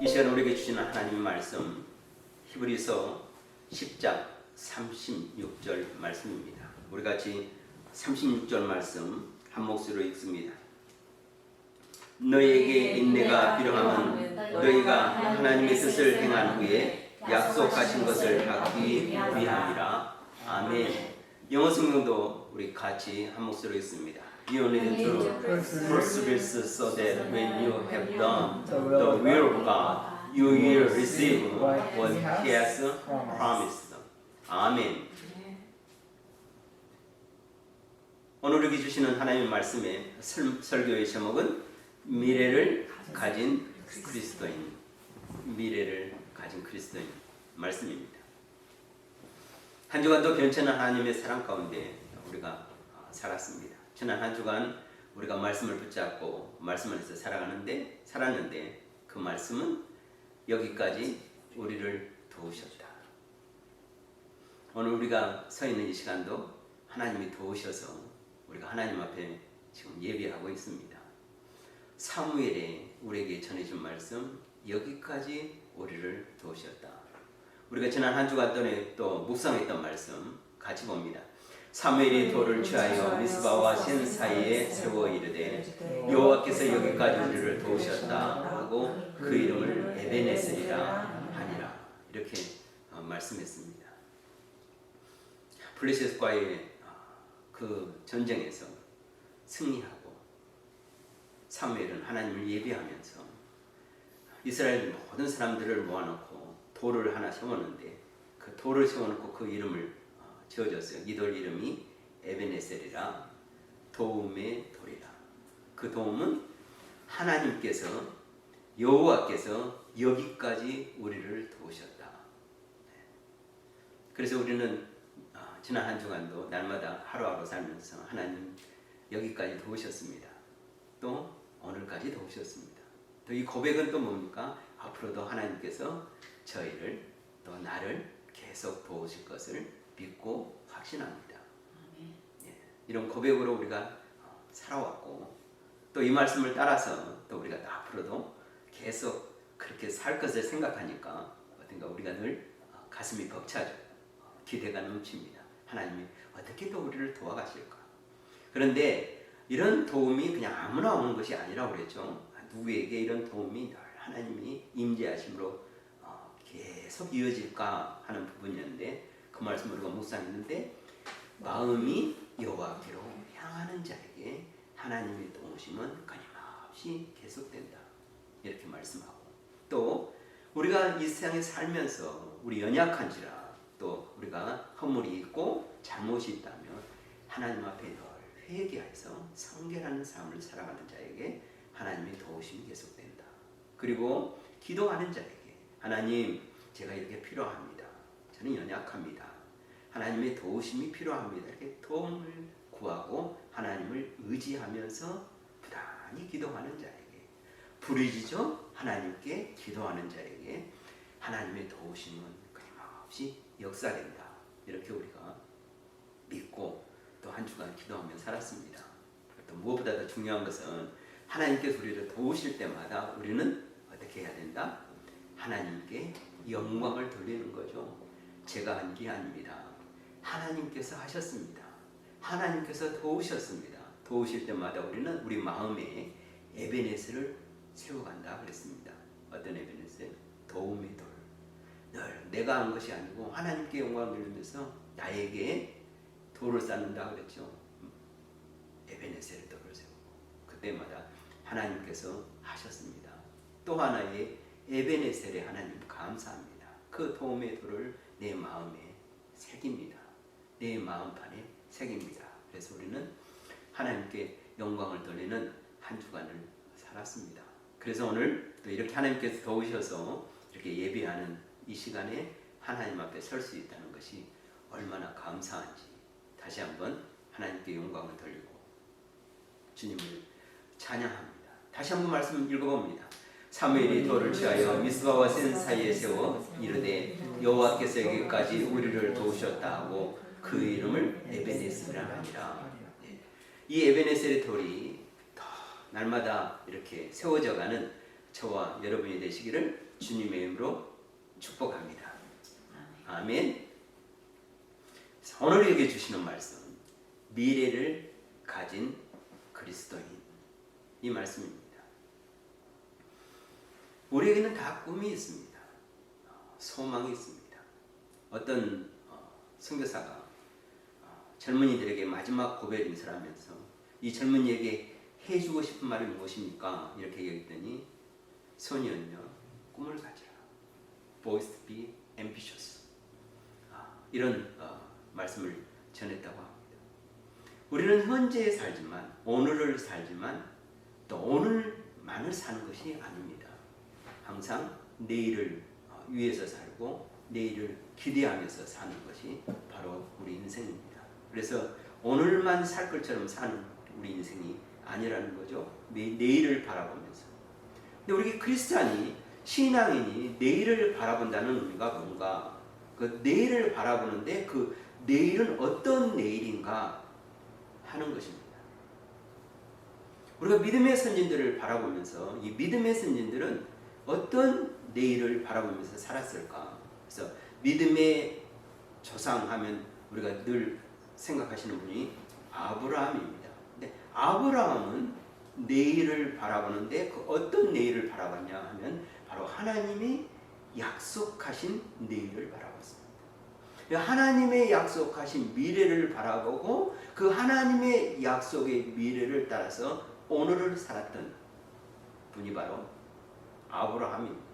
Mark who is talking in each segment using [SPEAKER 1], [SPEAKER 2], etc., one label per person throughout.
[SPEAKER 1] 이 시간 우리에게 주시는 하나님의 말씀 히브리서 10장 36절 말씀입니다. 우리 같이 36절 말씀 한 목소리로 읽습니다. 너희에게 인내가 필요하면 너희가 하나님의 뜻을 행한 후에 약속하신 것을 받기 위함이라. 아멘. 영어 성경도 우리 같이 한 목소리로 읽습니다. You need to persevere so that when you have done the will of God, you will receive what He has promised. 아멘. 오늘 우리에게 주시는 하나님의 말씀의 설교의 제목은 미래를 가진 그리스도인. 미래를 가진 그리스도인 말씀입니다. 한 주간도 변천한 하나님의 사랑 가운데 우리가 살았습니다. 지난 한 주간 우리가 말씀을 붙잡고 말씀 안에서 살았는데 그 말씀은 여기까지 우리를 도우셨다. 오늘 우리가 서 있는 이 시간도 하나님이 도우셔서 우리가 하나님 앞에 지금 예배하고 있습니다. 사무엘에 우리에게 전해준 말씀 여기까지 우리를 도우셨다. 우리가 지난 한 주간 동안에 또 묵상했던 말씀 같이 봅니다. 사무엘이 돌을 취하여 미스바와 센 사이에 세워 이르되 여호와께서 여기까지 우리를 도우셨다 하고 그 이름을 에베네셀이라 하니라. 이렇게 말씀했습니다. 블레셋과의 그 전쟁에서 승리하고 사무엘은 하나님을 예배하면서 이스라엘 모든 사람들을 모아놓고 돌을 하나 세웠는데 그 돌을 세워놓고 그 이름을 지어졌어요. 이 돌 이름이 에베네셀이라, 도움의 돌이라. 그 도움은 하나님께서 여호와께서 여기까지 우리를 도우셨다. 그래서 우리는 지난 한 주간도 날마다 하루하루 살면서 하나님 여기까지 도우셨습니다. 또 오늘까지 도우셨습니다. 또 이 고백은 또 뭡니까? 앞으로도 하나님께서 저희를 또 나를 계속 도우실 것을 믿고 확신합니다. 예, 이런 고백으로 우리가 살아왔고 또 이 말씀을 따라서 또 우리가 앞으로도 계속 그렇게 살 것을 생각하니까 어딘가 우리가 늘 가슴이 벅차죠. 기대가 넘칩니다. 하나님이 어떻게 또 우리를 도와가실까? 그런데 이런 도움이 그냥 아무나 오는 것이 아니라고 그랬죠. 누구에게 이런 도움이 늘 하나님이 임재하심으로 계속 이어질까 하는 부분이었는데 그 말씀을 우리가 묵상했는데 마음이 여호와께로 향하는 자에게 하나님의 도우심은 끊임없이 계속된다. 이렇게 말씀하고 또 우리가 이 세상에 살면서 우리 연약한지라 또 우리가 허물이 있고 잘못이 있다면 하나님 앞에 늘 회개해서 성결하는 삶을 살아가는 자에게 하나님의 도우심이 계속된다. 그리고 기도하는 자에게 하나님 제가 이렇게 필요합니다. 저는 연약합니다. 하나님의 도우심이 필요합니다. 이렇게 도움을 구하고 하나님을 의지하면서 부단히 기도하는 자에게 부르짖어 하나님께 기도하는 자에게 하나님의 도우심은 끊임없이 역사된다. 이렇게 우리가 믿고 또 한 주간 기도하며 살았습니다. 또 무엇보다 더 중요한 것은 하나님께서 우리를 도우실 때마다 우리는 어떻게 해야 된다? 하나님께 영광을 돌리는 거죠. 제가 한 게 아닙니다. 하나님께서 하셨습니다. 하나님께서 도우셨습니다. 도우실 때마다 우리는 우리 마음에 에베네셀을 세워간다 그랬습니다. 어떤 에베네셀? 도움의 돌. 늘 내가 한 것이 아니고 하나님께 영광을 돌리면서 나에게 돌을 쌓는다 그랬죠. 에베네셀의 돌을 세우고 그때마다 하나님께서 하셨습니다. 또 하나의 에베네셀의 하나님 감사합니다. 그 도움의 돌을 내 마음에 새깁니다. 내 마음판에 새깁니다. 그래서 우리는 하나님께 영광을 돌리는 한 주간을 살았습니다. 그래서 오늘 또 이렇게 하나님께서 도우셔서 이렇게 예배하는 이 시간에 하나님 앞에 설 수 있다는 것이 얼마나 감사한지 다시 한번 하나님께 영광을 돌리고 주님을 찬양합니다. 다시 한번 말씀 읽어봅니다. 사무엘이 돌을 취하여 미스바와 센 사이에 세워 이르되 여호와께서 여기까지 우리를 도우셨다 하고 그 이름을 에베네셀이라 하니라. 이 에베네셀의 돌이 더 날마다 이렇게 세워져가는 저와 여러분이 되시기를 주님의 이름으로 축복합니다. 아멘. 오늘 여기 주시는 말씀, 미래를 가진 그리스도인, 이 말씀입니다. 우리에게는 다 꿈이 있습니다. 소망이 있습니다. 어떤 선교사가 젊은이들에게 마지막 고백 인사를 하면서 이 젊은이에게 해주고 싶은 말이 무엇입니까? 이렇게 얘기했더니, 소년요, 꿈을 가지라. Boys be ambitious. 이런 말씀을 전했다고 합니다. 우리는 현재에 살지만, 오늘을 살지만 또 오늘만을 사는 것이 아닙니다. 항상 내일을 위해서 살고 내일을 기대하면서 사는 것이 바로 우리 인생입니다. 그래서 오늘만 살 것처럼 사는 우리 인생이 아니라는 거죠. 내일을 바라보면서. 근데 우리 크리스찬이, 신앙인이 내일을 바라본다는 의미가 뭔가? 그 내일을 바라보는데 그 내일은 어떤 내일인가 하는 것입니다. 우리가 믿음의 선진들을 바라보면서 이 믿음의 선진들은 어떤 내일을 바라보면서 살았을까? 그래서 믿음의 조상하면 우리가 늘 생각하시는 분이 아브라함입니다. 근데 아브라함은 내일을 바라보는데 그 어떤 내일을 바라봤냐 하면 바로 하나님이 약속하신 내일을 바라봤습니다. 하나님의 약속하신 미래를 바라보고 그 하나님의 약속의 미래를 따라서 오늘을 살았던 분이 바로 아브라함입니다.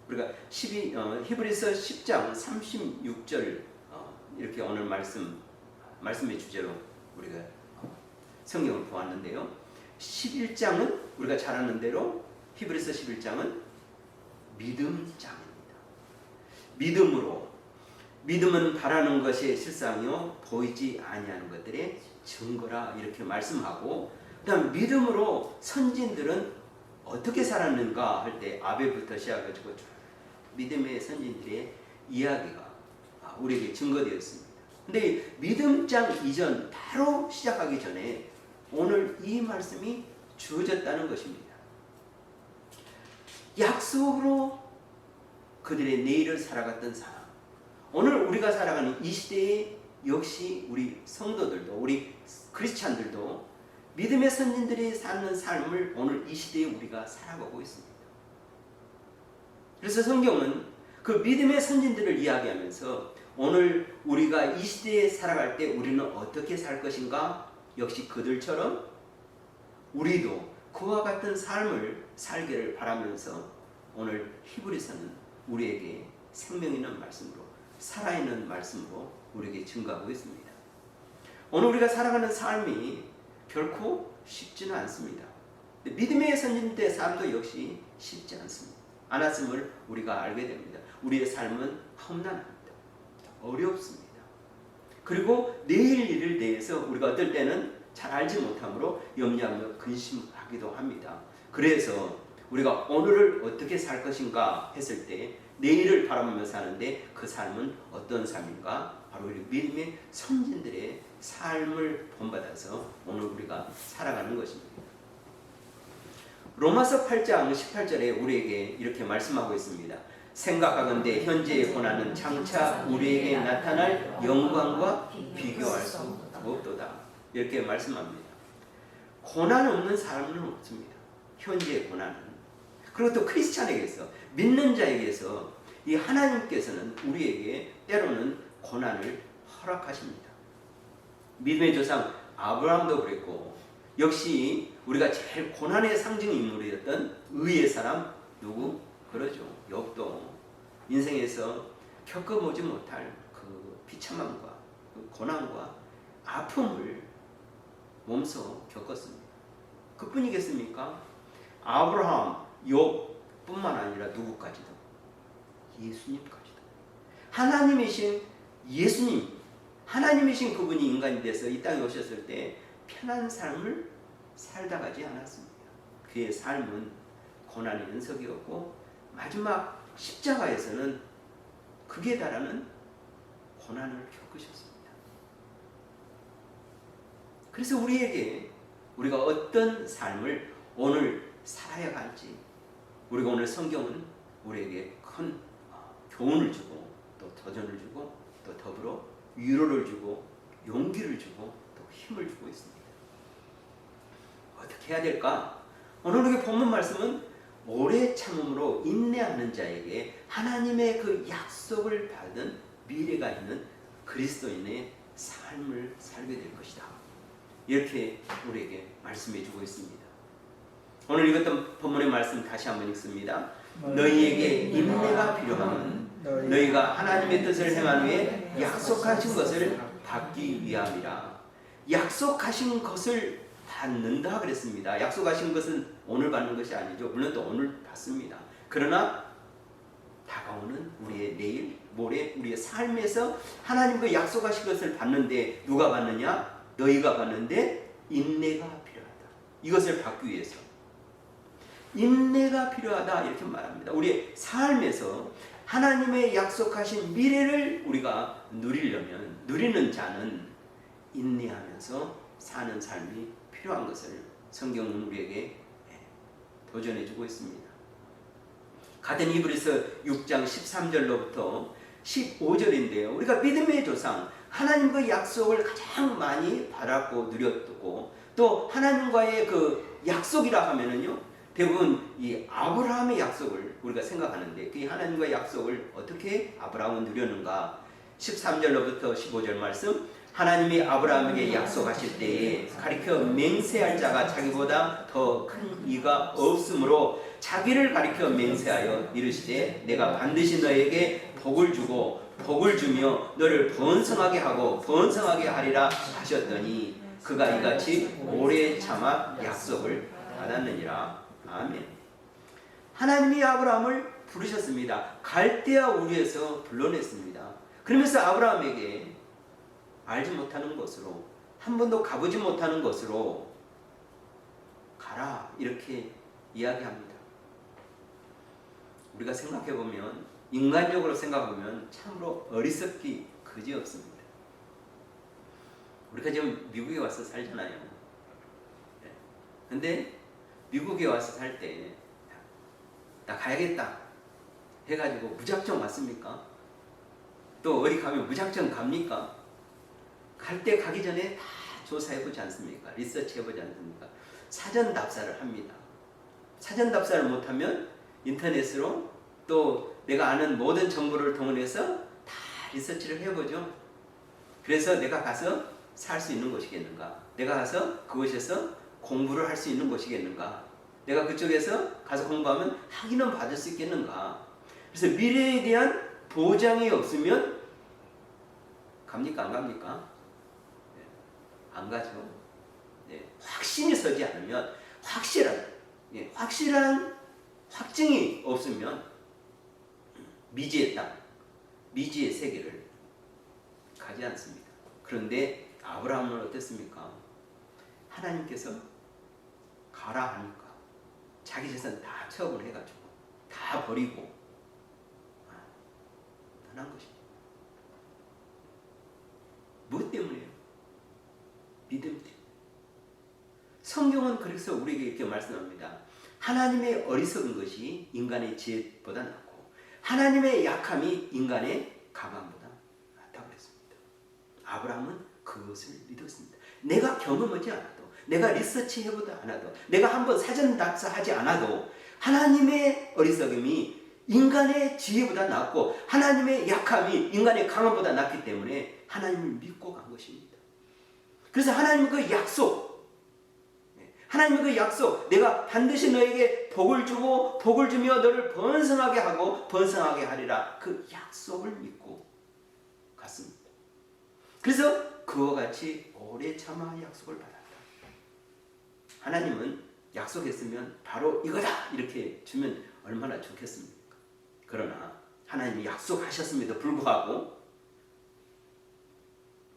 [SPEAKER 1] 우리가 히브리서 10장 36절 이렇게 오늘 말씀의 주제로 우리가 성경을 보았는데요. 11장은 우리가 잘 아는 대로 히브리서 11장은 믿음장입니다. 믿음은 바라는 것의 실상이요 보이지 아니하는 것들의 증거라 이렇게 말씀하고, 그다음 믿음으로 선진들은 어떻게 살았는가 할 때 아벨부터 시작해가지고 믿음의 선진들의 이야기가 우리에게 증거되었습니다. 근데 믿음장 이전 바로 시작하기 전에 오늘 이 말씀이 주어졌다는 것입니다. 약속으로 그들의 내일을 살아갔던 사람, 오늘 우리가 살아가는 이 시대에 역시 우리 성도들도, 우리 크리스찬들도 믿음의 선진들이 사는 삶을 오늘 이 시대에 우리가 살아가고 있습니다. 그래서 성경은 그 믿음의 선진들을 이야기하면서 오늘 우리가 이 시대에 살아갈 때 우리는 어떻게 살 것인가, 역시 그들처럼 우리도 그와 같은 삶을 살기를 바라면서 오늘 히브리서는 우리에게 생명 있는 말씀으로, 살아있는 말씀으로 우리에게 증거하고 있습니다. 오늘 우리가 살아가는 삶이 결코 쉽지는 않습니다. 믿음의 선진들의 삶도 역시 쉽지 않았음을 우리가 알게 됩니다. 우리의 삶은 험난합니다. 어렵습니다. 그리고 내일 일을 대해서 우리가 어떨 때는 잘 알지 못함으로 염려하며 근심하기도 합니다. 그래서 우리가 오늘을 어떻게 살 것인가 했을 때 내일을 바라보며 사는데 그 삶은 어떤 삶인가? 바로 우리 믿음의 선진들의 삶을 본받아서 오늘 우리가 살아가는 것입니다. 로마서 8장 18절에 우리에게 이렇게 말씀하고 있습니다. 생각하건대 현재의 고난은 장차 우리에게 나타날 영광과 비교할 수 없도다. 이렇게 말씀합니다. 고난 없는 사람은 없습니다. 현재의 고난은. 그리고 또 크리스찬에게서, 믿는 자에게서 이 하나님께서는 우리에게 때로는 고난을 허락하십니다. 믿음의 조상 아브라함도 그랬고, 역시 우리가 제일 고난의 상징 인물이었던 의의 사람 누구? 그러죠. 욥도 인생에서 겪어보지 못할 그 비참함과 그 고난과 아픔을 몸소 겪었습니다. 그뿐이겠습니까? 아브라함, 욥뿐만 아니라 누구까지도? 예수님까지도. 하나님이신 예수님, 하나님이신 그분이 인간이 돼서 이 땅에 오셨을 때 편한 삶을 살다 가지 않았습니다. 그의 삶은 고난의 연속이었고 마지막 십자가에서는 극에 달하는 고난을 겪으셨습니다. 그래서 우리에게 우리가 어떤 삶을 오늘 살아야 할지 우리가 오늘 성경은 우리에게 큰 교훈을 주고 또 도전을 주고 또 더불어 위로를 주고 용기를 주고 또 힘을 주고 있습니다. 어떻게 해야 될까? 오늘 우리 본문 말씀은 오래 참음으로 인내하는 자에게 하나님의 그 약속을 받은 미래가 있는 그리스도인의 삶을 살게 될 것이다. 이렇게 우리에게 말씀해 주고 있습니다. 오늘 읽었던 본문의 말씀 다시 한번 읽습니다. 너희에게 인내가 필요함은 너희가 하나님의 뜻을 행한 후에 약속하신 것을 받기 위함이라. 약속하신 것을 받는다 그랬습니다. 약속하신 것은 오늘 받는 것이 아니죠. 물론 또 오늘 받습니다. 그러나 다가오는 우리의 내일, 모레, 우리의 삶에서 하나님 그 약속하신 것을 받는데 누가 받느냐? 너희가 받는데 인내가 필요하다. 이것을 받기 위해서 인내가 필요하다 이렇게 말합니다. 우리의 삶에서 하나님의 약속하신 미래를 우리가 누리려면 누리는 자는 인내하면서 사는 삶이 필요한 것을 성경은 우리에게 도전해주고 있습니다. 같은 히브리서 6장 13절로부터 15절인데요. 우리가 믿음의 조상 하나님과의 약속을 가장 많이 바랐고 누렸고 또 하나님과의 그 약속이라 하면은요 대부분 이 아브라함의 약속을 우리가 생각하는데 그 하나님과의 약속을 어떻게 아브라함은 누렸는가? 13절로부터 15절 말씀 하나님이 아브라함에게 약속하실 때에 가리켜 맹세할 자가 자기보다 더 큰 이가 없으므로 자기를 가리켜 맹세하여 이르시되 내가 반드시 너에게 복을 주고 복을 주며 너를 번성하게 하고 번성하게 하리라 하셨더니 그가 이같이 오래 참아 약속을 받았느니라. 아멘. 하나님이 아브라함을 부르셨습니다. 갈대아 우리에서 불러냈습니다. 그러면서 아브라함에게 알지 못하는 곳으로 한 번도 가보지 못하는 곳으로 가라 이렇게 이야기합니다. 우리가 생각해보면 인간적으로 생각해보면 참으로 어리석기 그지없습니다. 우리가 지금 미국에 와서 살잖아요. 근데 미국에 와서 살 때 나 가야겠다 해가지고 무작정 왔습니까? 또 어디 가면 무작정 갑니까? 갈 때 가기 전에 다 조사해보지 않습니까? 리서치해보지 않습니까? 사전 답사를 합니다. 사전 답사를 못하면 인터넷으로 또 내가 아는 모든 정보를 동원해서 다 리서치를 해보죠. 그래서 내가 가서 살 수 있는 곳이겠는가? 내가 가서 그곳에서 공부를 할 수 있는 곳이겠는가? 내가 그쪽에서 가서 공부하면 학위는 받을 수 있겠는가? 그래서 미래에 대한 보장이 없으면 갑니까? 안 갑니까? 네, 안 가죠. 네, 확신이 서지 않으면 확실한 확증이 없으면 미지의 땅, 미지의 세계를 가지 않습니다. 그런데 아브라함은 어땠습니까? 하나님께서 가라 하니까 자기 재산 다 처분해가지고 다 버리고 떠난 것입니다. 무엇 때문에요? 믿음 때문에. 성경은 그래서 우리에게 이렇게 말씀합니다. 하나님의 어리석은 것이 인간의 지혜보다 낫고 하나님의 약함이 인간의 강함보다 낫다고 했습니다. 아브라함은 그것을 믿었습니다. 내가 경험하지 않아도 내가 리서치해보지 않아도 내가 한번 사전 답사하지 않아도 하나님의 어리석음이 인간의 지혜보다 낫고 하나님의 약함이 인간의 강함보다 낫기 때문에 하나님을 믿고 간 것입니다. 그래서 하나님의 그 약속, 하나님의 그 약속, 내가 반드시 너에게 복을 주고 복을 주며 너를 번성하게 하고 번성하게 하리라, 그 약속을 믿고 갔습니다. 그래서 그와 같이 오래 참아 약속을 받았다. 하나님은 약속했으면 바로 이거다 이렇게 주면 얼마나 좋겠습니까? 그러나 하나님이 약속하셨음에도 불구하고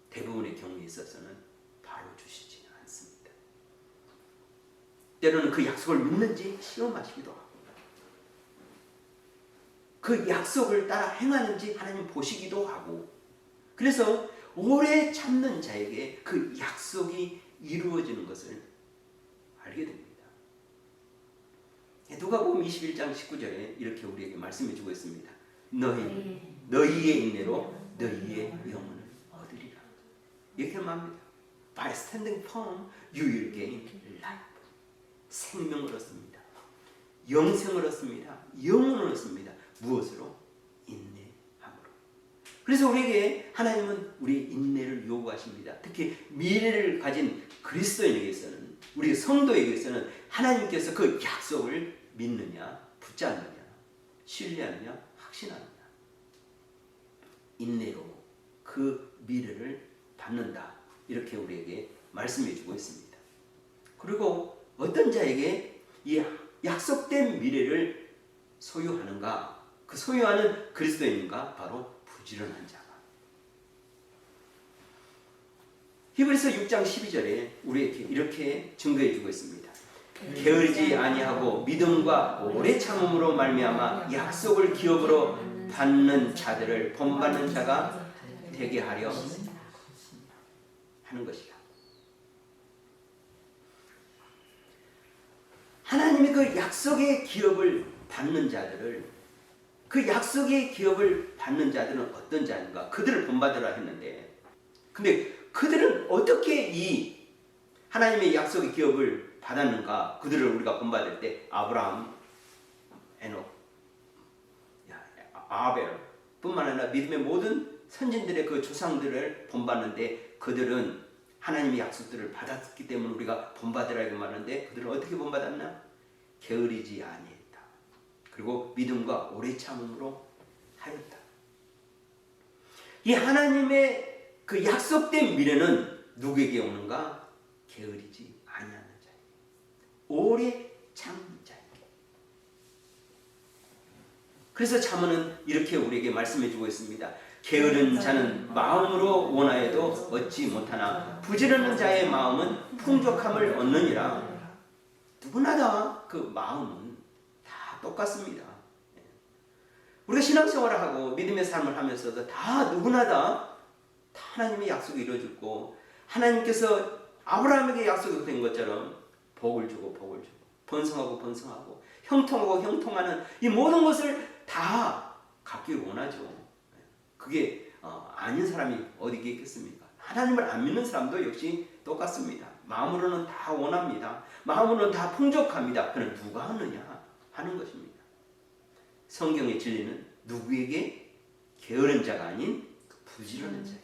[SPEAKER 1] 대부분의 경우에 있어서는 바로 주시지 않습니다. 때로는 그 약속을 믿는지 시험하시기도 하고 그 약속을 따라 행하는지 하나님 보시기도 하고, 그래서 오래 참는 자에게 그 약속이 이루어지는 것을 알게 됩니다. 누가복음 21장 19절에 이렇게 우리에게 말씀해 주고 있습니다. 너희의 인내로 너희의 영혼을 얻으리라. 이렇게 말합니다. By standing firm, you will gain life. 생명을 얻습니다. 영생을 얻습니다. 영혼을 얻습니다. 무엇으로? 인내함으로. 그래서 우리에게 하나님은 우리의 인내를 요구하십니다. 특히 미래를 가진 그리스도인에게서는, 우리 성도에게서는 하나님께서 그 약속을 믿느냐, 붙잡느냐, 신뢰하느냐, 확신하느냐, 인내로 그 미래를 받는다. 이렇게 우리에게 말씀해 주고 있습니다. 그리고 어떤 자에게 이 약속된 미래를 소유하는가? 그 소유하는 그리스도인인가? 바로 부지런한 자가. 히브리서 6장 12절에 우리에게 이렇게 증거해 주고 있습니다. 게으르지 아니하고 믿음과 오래 참음으로 말미암아 약속을 기업으로 받는 자들을 본받는 자가 되게 하려 하는 것이다. 하나님이 그 약속의 기업을 받는 자들을, 그 약속의 기업을 받는 자들은 어떤 자인가? 그들을 본받으라 했는데, 근데 그들은 어떻게 이 하나님의 약속의 기업을 받았는가? 그들을 우리가 본받을 때 아브라함, 에녹, 아벨 뿐만 아니라 믿음의 모든 선진들의 그 조상들을 본받는데, 그들은 하나님의 약속들을 받았기 때문에 우리가 본받으라 이렇게 말하는데, 그들은 어떻게 본받았나? 게으르지 아니했다. 그리고 믿음과 오래 참음으로 하였다. 이 하나님의 그 약속된 미래는 누구에게 오는가? 게으르지 아니하는 자에게, 오래 참는 자에게. 그래서 잠언은 이렇게 우리에게 말씀해 주고 있습니다. 게으른 자는 마음으로 원하여도 얻지 못하나 부지런한 자의 마음은 풍족함을 얻느니라. 누구나 다 그 마음은 다 똑같습니다. 우리가 신앙생활을 하고 믿음의 삶을 하면서도 다 누구나 다 하나님의 약속이 이루어졌고, 하나님께서 아브라함에게 약속이 된 것처럼 복을 주고 복을 주고, 번성하고 번성하고, 형통하고 형통하는 이 모든 것을 다 갖기를 원하죠. 그게 아닌 사람이 어디 있겠습니까? 하나님을 안 믿는 사람도 역시 똑같습니다. 마음으로는 다 원합니다. 마음으로는 다 풍족합니다. 그럼 누가 하느냐 하는 것입니다. 성경의 진리는 누구에게? 게으른 자가 아닌 부지런한 자에게.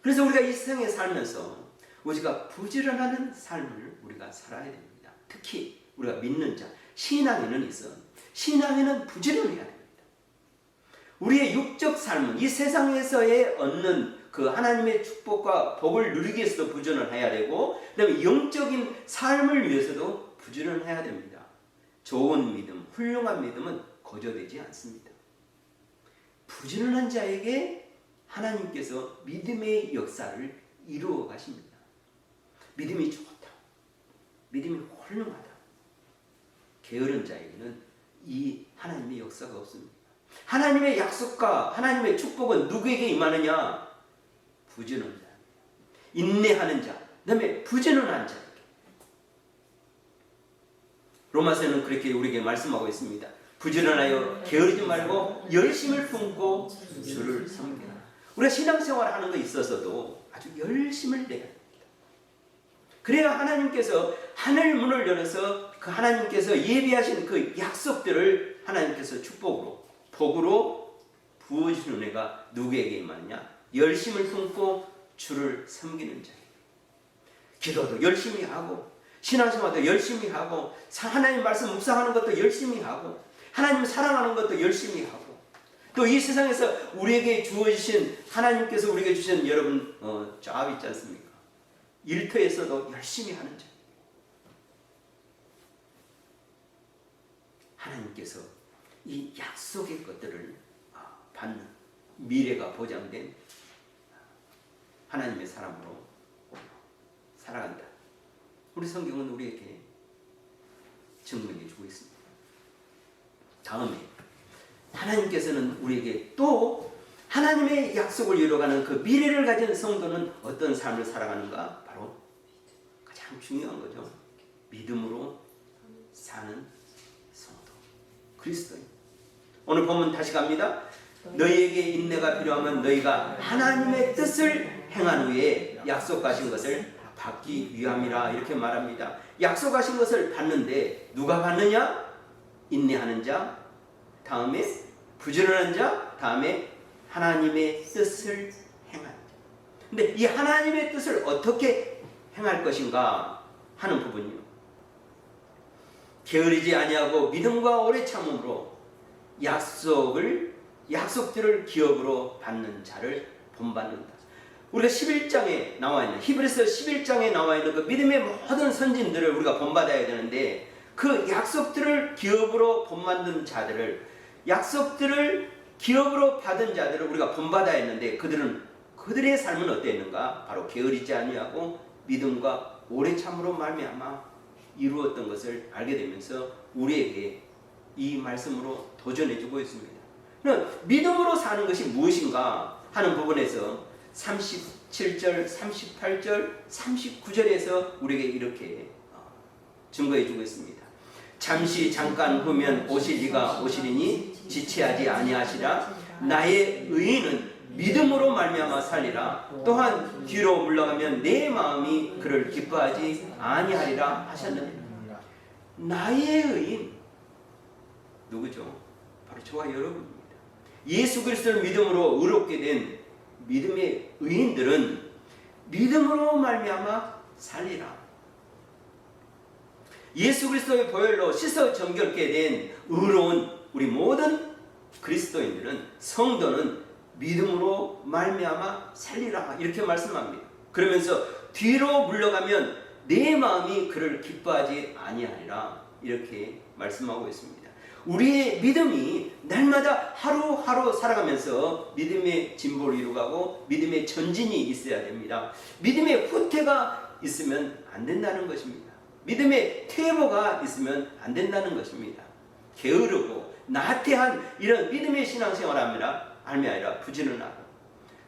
[SPEAKER 1] 그래서 우리가 이 세상에 살면서 우리가 부지런하는 삶을 우리가 살아야 됩니다. 특히 우리가 믿는 자, 신앙에는 신앙에는 부지런해야 됩니다. 우리의 육적 삶은 이 세상에서의 얻는 그 하나님의 축복과 복을 누리기 위해서도 부지런해야 되고, 그 다음에 영적인 삶을 위해서도 부지런해야 됩니다. 좋은 믿음, 훌륭한 믿음은 거저되지 않습니다. 부지런한 자에게 하나님께서 믿음의 역사를 이루어 가십니다. 믿음이 좋다, 믿음이 훌륭하다. 게으른 자에게는 이 하나님의 역사가 없습니다. 하나님의 약속과 하나님의 축복은 누구에게 임하느냐? 부지런한 자, 인내하는 자, 그 다음에 부지런한 자에게. 로마서는 그렇게 우리에게 말씀하고 있습니다. 부지런하여 게으르지 말고 열심을 품고 주를 섬기라. 우리가 신앙생활을 하는 데 있어서도 아주 열심을 내야 합니다. 그래야 하나님께서 하늘 문을 열어서 그 하나님께서 예비하신 그 약속들을 하나님께서 축복으로, 복으로 부어주시는 은혜가 누구에게 임하느냐? 열심을 품고 주를 섬기는 자에게. 기도도 열심히 하고, 신앙생활도 열심히 하고, 하나님 말씀 묵상하는 것도 열심히 하고, 하나님 사랑하는 것도 열심히 하고, 또 이 세상에서 우리에게 주어주신, 하나님께서 우리에게 주신 여러분 잡 있지 않습니까? 일터에서도 열심히 하는 자. 하나님께서 이 약속의 것들을 받는, 미래가 보장된 하나님의 사람으로 살아간다. 우리 성경은 우리에게 증명해 주고 있습니다. 다음에 하나님께서는 우리에게 또 하나님의 약속을 이루어가는 그 미래를 가진 성도는 어떤 삶을 살아가는가? 바로 가장 중요한 거죠. 믿음으로 그리스도인. 오늘 본문 다시 갑니다. 너희에게 인내가 필요하면 너희가 하나님의 뜻을 행한 후에 약속하신 것을 받기 위함이라 이렇게 말합니다. 약속하신 것을 받는데 누가 받느냐? 인내하는 자, 다음에 부지런한 자, 다음에 하나님의 뜻을 행한 자. 근데 이 하나님의 뜻을 어떻게 행할 것인가 하는 부분이요. 게으르지 아니하고 믿음과 오래 참음으로 약속들을 기업으로 받는 자를 본받는다. 우리가 11장에 나와 있는 히브리서 11장에 나와 있는 그 믿음의 모든 선진들을 우리가 본받아야 되는데 그 약속들을 기업으로 본받는 자들을 약속들을 기업으로 받은 자들을 우리가 본받아야 했는데 그들의 삶은 어땠는가? 바로 게으르지 아니하고 믿음과 오래 참으로 말미암아 이루었던 것을 알게 되면서 우리에게 이 말씀으로 도전해주고 있습니다. 믿음으로 사는 것이 무엇인가 하는 부분에서 37절, 38절, 39절에서 우리에게 이렇게 증거해주고 있습니다. 잠깐 후면 오시리가 오시리니 지체하지 아니하시라. 나의 의인은 믿음으로 말미암아 살리라. 또한 뒤로 물러가면 내 마음이 그를 기뻐하지 아니하리라 하셨느니라. 나의 의인 누구죠? 바로 저와 여러분입니다. 예수 그리스도를 믿음으로 의롭게 된 믿음의 의인들은 믿음으로 말미암아 살리라. 예수 그리스도의 보혈로 씻어 정결케 된 의로운 우리 모든 그리스도인들은 성도는 믿음으로 말미암아 살리라 이렇게 말씀합니다. 그러면서 뒤로 물러가면 내 마음이 그를 기뻐하지 아니하리라 이렇게 말씀하고 있습니다. 우리의 믿음이 날마다 하루하루 살아가면서 믿음의 진보를 이루고 믿음의 전진이 있어야 됩니다. 믿음의 후퇴가 있으면 안 된다는 것입니다. 믿음의 퇴보가 있으면 안 된다는 것입니다. 게으르고 나태한 이런 믿음의 신앙생활 아니라 부지런하고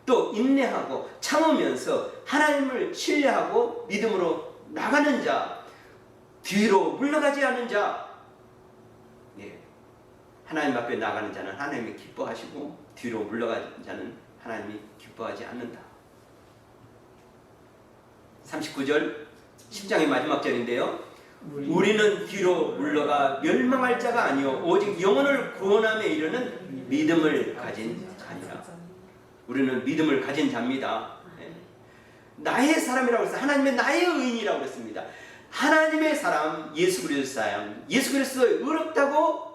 [SPEAKER 1] 또 인내하고 참으면서 하나님을 신뢰하고 믿음으로 나가는 자, 뒤로 물러가지 않는 자, 하나님 앞에 나가는 자는 하나님이 기뻐하시고 뒤로 물러가는 자는 하나님이 기뻐하지 않는다. 39절 10장의 마지막 절인데요. 우리는 뒤로 물러가 멸망할 자가 아니요 오직 영혼을 구원함에 이르는 믿음을 가진 자니라. 우리는 믿음을 가진 자입니다. 나의 사람이라고 했어요. 하나님의 나의 의인이라고 했습니다. 하나님의 사람, 예수 그리스도 사람, 예수 그리스도의 의롭다고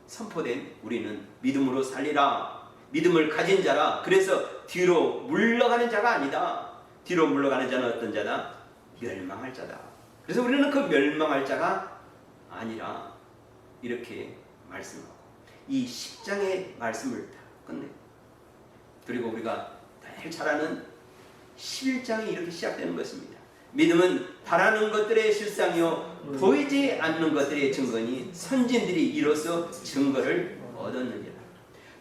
[SPEAKER 1] 선포된 우리는 믿음으로 살리라. 믿음을 가진 자라. 그래서 뒤로 물러가는 자가 아니다. 뒤로 물러가는 자는 어떤 자다? 멸망할 자다. 그래서 우리는 그 멸망할 자가 아니라 이렇게 말씀하고 이 10장의 말씀을 다 끝내고 그리고 우리가 잘 아는 11장이 이렇게 시작되는 것입니다. 믿음은 바라는 것들의 실상이요 보이지 않는 것들의 증거니 선진들이 이로써 증거를 얻었느니라.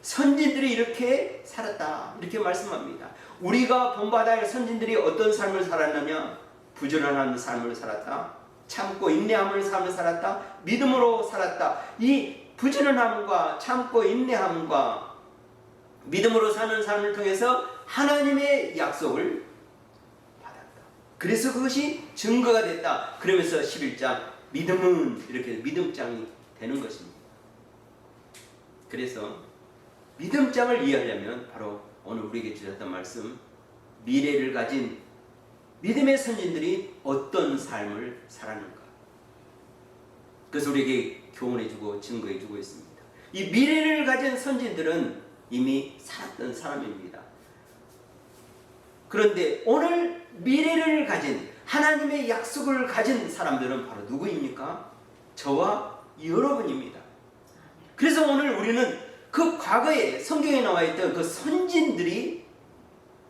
[SPEAKER 1] 선진들이 이렇게 살았다 이렇게 말씀합니다. 우리가 본받아야 할 선진들이 어떤 삶을 살았느냐? 부지런한 삶을 살았다. 참고 인내함을 삶을 살았다. 믿음으로 살았다. 이 부지런함과 참고 인내함과 믿음으로 사는 삶을 통해서 하나님의 약속을 그래서 그것이 증거가 됐다. 그러면서 11장 믿음은 이렇게 믿음장이 되는 것입니다. 그래서 믿음장을 이해하려면 바로 오늘 우리에게 주셨던 말씀 미래를 가진 믿음의 선진들이 어떤 삶을 살았는가 그래서 우리에게 교훈해주고 증거해주고 있습니다. 이 미래를 가진 선진들은 이미 살았던 사람입니다. 그런데 오늘 미래를 가진 하나님의 약속을 가진 사람들은 바로 누구입니까? 저와 여러분입니다. 그래서 오늘 우리는 그 과거에 성경에 나와 있던 그 선진들이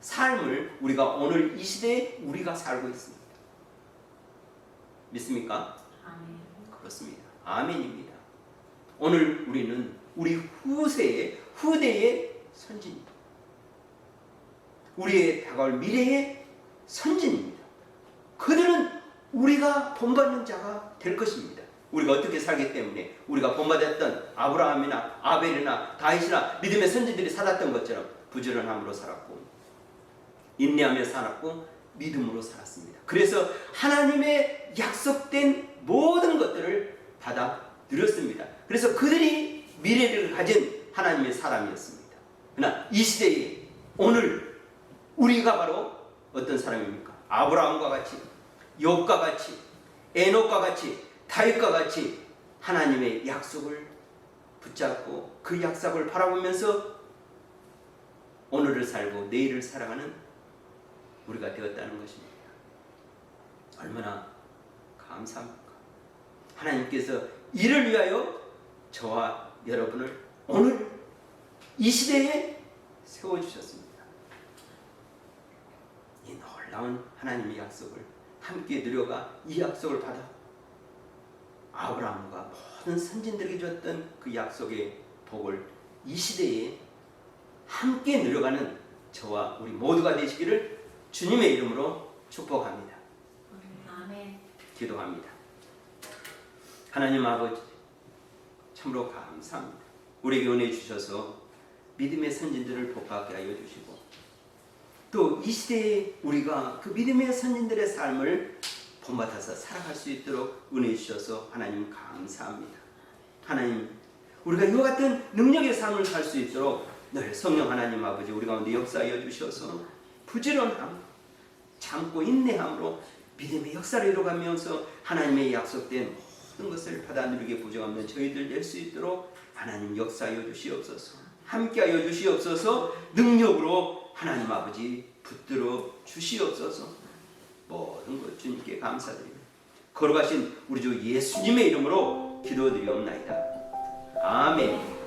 [SPEAKER 1] 삶을 우리가 오늘 이 시대에 우리가 살고 있습니다. 믿습니까?
[SPEAKER 2] 아멘.
[SPEAKER 1] 그렇습니다. 아멘입니다. 오늘 우리는 우리 후대의 선진입니다. 우리의 다가올 미래의 선진입니다. 그들은 우리가 본받는 자가 될 것입니다. 우리가 어떻게 살기 때문에 우리가 본받았던 아브라함이나 아벨이나 다윗이나 믿음의 선지들이 살았던 것처럼 부지런함으로 살았고 인내하며 살았고 믿음으로 살았습니다. 그래서 하나님의 약속된 모든 것들을 받아 들였습니다. 그래서 그들이 미래를 가진 하나님의 사람이었습니다. 그러나 이 시대에 오늘 우리가 바로 어떤 사람입니까? 아브라함과 같이, 욥과 같이, 에녹과 같이, 다윗과 같이 하나님의 약속을 붙잡고 그 약속을 바라보면서 오늘을 살고 내일을 살아가는 우리가 되었다는 것입니다. 얼마나 감사합니까? 하나님께서 이를 위하여 저와 여러분을 오늘 이 시대에 세워주셨습니다. 이 놀라운 하나님의 약속을 함께 누려가 이 약속을 받아 아브라함과 모든 선진들에게 줬던 그 약속의 복을 이 시대에 함께 누려가는 저와 우리 모두가 되시기를 주님의 이름으로 축복합니다.
[SPEAKER 2] 아멘.
[SPEAKER 1] 기도합니다. 하나님 아버지, 참으로 감사합니다. 우리에게 은혜 주셔서 믿음의 선진들을 복받게 하여 주시고 또 이 시대에 우리가 그 믿음의 선진들의 삶을 본받아서 살아갈 수 있도록 은혜 주셔서 하나님 감사합니다. 하나님, 우리가 이와 같은 능력의 삶을 살 수 있도록 늘 성령 하나님 아버지 우리 가운데 역사하여 주셔서 부지런함, 참고 인내함으로 믿음의 역사를 이뤄가면서 하나님의 약속된 모든 것을 받아 누리게 부족없는 저희들 될 수 있도록 하나님 역사하여 주시옵소서. 함께하여 주시옵소서. 능력으로 하나님 아버지 붙들어 주시옵소서. 모든 것 주님께 감사드립니다. 걸어가신 우리 주 예수님의 이름으로 기도드리옵나이다. 아멘.